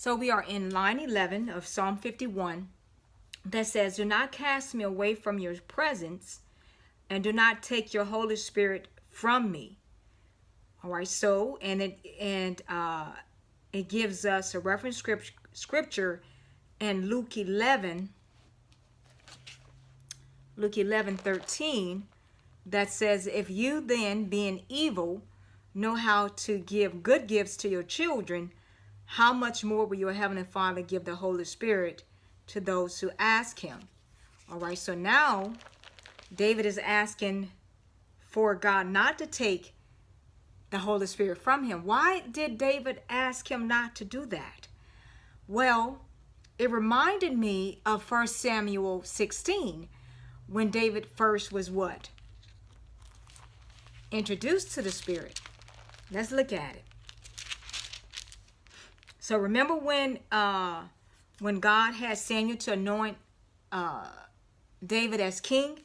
So we are in line 11 of Psalm 51 that says, do not cast me away from your presence, and do not take your Holy Spirit from me. All right, so it gives us a reference scripture in Luke 11:13 that says, if you then, being evil, know how to give good gifts to your children, how much more will your heavenly Father give the Holy Spirit to those who ask him? All right, so now David is asking for God not to take the Holy Spirit from him. Why did David ask him not to do that? Well, it reminded me of 1 Samuel 16, when David first was what? Introduced to the Spirit. Let's look at it. So remember when God had Samuel to anoint David as king?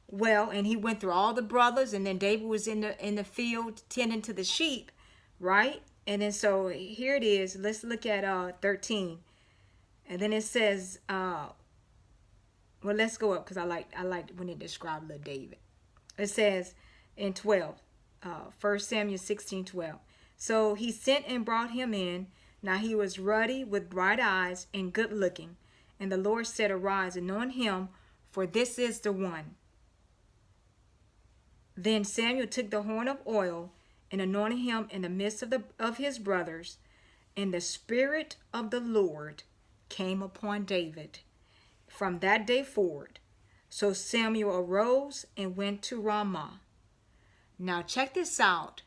Well, and he went through all the brothers, and then David was in the field tending to the sheep, right? And then so here it is. Let's look at 13, and then it says, well, let's go up because I like when it describes little David. It says in 12, 1 Samuel 16:12. So he sent and brought him in. Now he was ruddy with bright eyes and good looking, and the Lord said, arise, anoint him, for this is the one. Then Samuel took the horn of oil and anointed him in the midst of his brothers, and the Spirit of the Lord came upon David from that day forward. So Samuel arose and went to Ramah. Now check this out.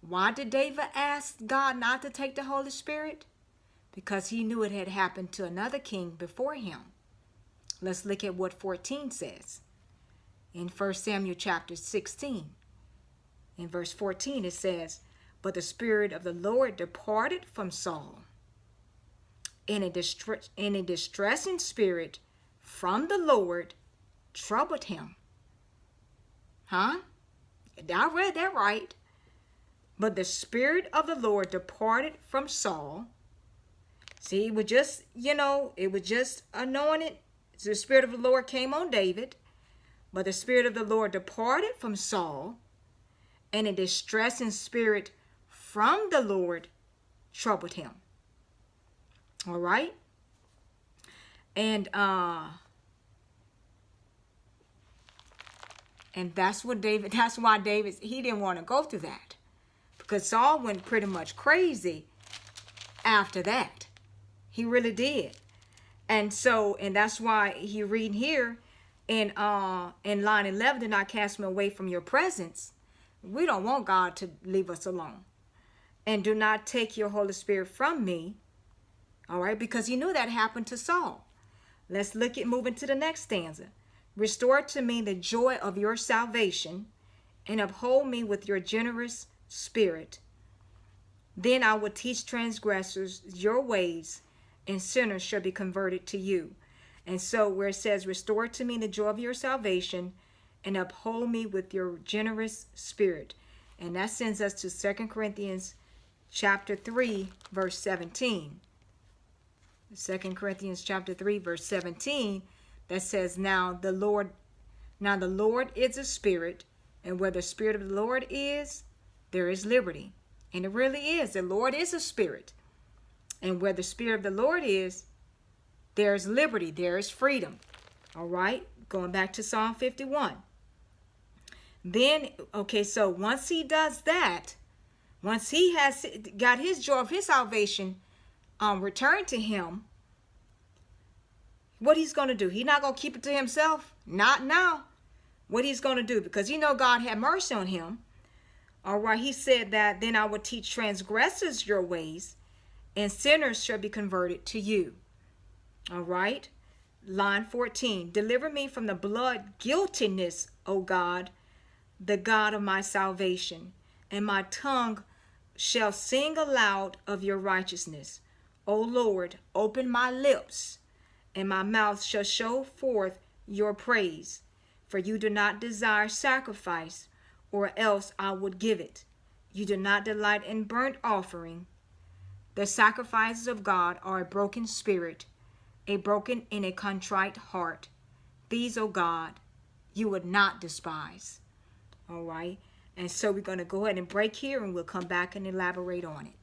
Why did David ask God not to take the Holy Spirit? Because he knew it had happened to another king before him. Let's look at what 14 says. In 1 Samuel chapter 16, in verse 14, it says, but the Spirit of the Lord departed from Saul, and a distressing spirit from the Lord troubled him. Huh? I read that right. But the Spirit of the Lord departed from Saul. See, it was just, it was just anointed. The Spirit of the Lord came on David. But the Spirit of the Lord departed from Saul, and a distressing spirit from the Lord troubled him. All right? And that's why David, he didn't want to go through that. Because Saul went pretty much crazy after that. He really did. And that's why he reading here in line 11, do not cast me away from your presence. We don't want God to leave us alone. And do not take your Holy Spirit from me. All right, because he knew that happened to Saul. Let's moving to the next stanza. Restore to me the joy of your salvation, and uphold me with your generous spirit. Then I will teach transgressors your ways, and sinners shall be converted to you. And so where it says, restore to me the joy of your salvation, and uphold me with your generous spirit. And that sends us to 2 Corinthians chapter 3, verse 17. 2 Corinthians chapter 3, verse 17, that says, Now the Lord is a spirit, and where the Spirit of the Lord is, there is liberty. And it really is. The Lord is a spirit. And where the Spirit of the Lord is, there's liberty, there is freedom. All right, going back to Psalm 51. Then, okay, so once he does that, once he has got his joy of his salvation returned to him, what he's going to do? He's not going to keep it to himself. Not now. What he's going to do, because God had mercy on him. All right, he said that, then I will teach transgressors your ways, and sinners shall be converted to you. All right, line 14. Deliver me from the blood guiltiness, O God, the God of my salvation, and my tongue shall sing aloud of your righteousness. O Lord, open my lips, and my mouth shall show forth your praise. For you do not desire sacrifice, or else I would give it. You do not delight in burnt offering. The sacrifices of God are a broken spirit, a broken and a contrite heart. These, O God, you would not despise. All right. And so we're going to go ahead and break here, and we'll come back and elaborate on it.